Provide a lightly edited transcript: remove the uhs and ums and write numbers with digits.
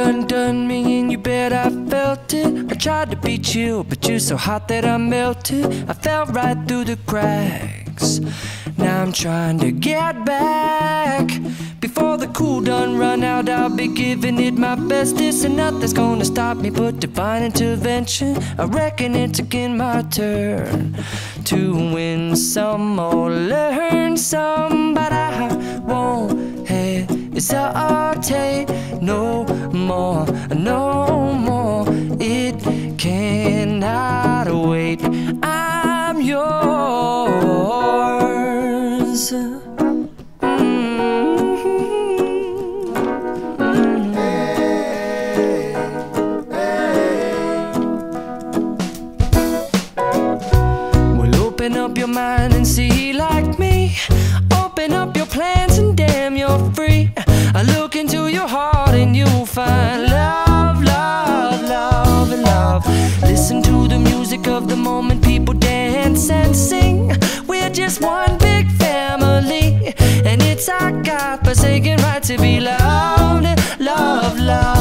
done me and you bet I felt it. I tried to beat you, but you're so hot that I melted. I fell right through the cracks. Now I'm trying to get back. Before the cool done run out, I'll be giving it my best. This and nothing's gonna stop me but divine intervention. I reckon it's again my turn to win some or learn some, but I won't hesitate no more, no more. It cannot wait. I'm yours. Open up your mind and see like me. Open up your plans and damn, you're free. I look into your heart and you'll find love, love, love, and love. Listen to the music of the moment, people dance and sing. We're just one big family, and it's our God-forsaken right to be loved, love, love.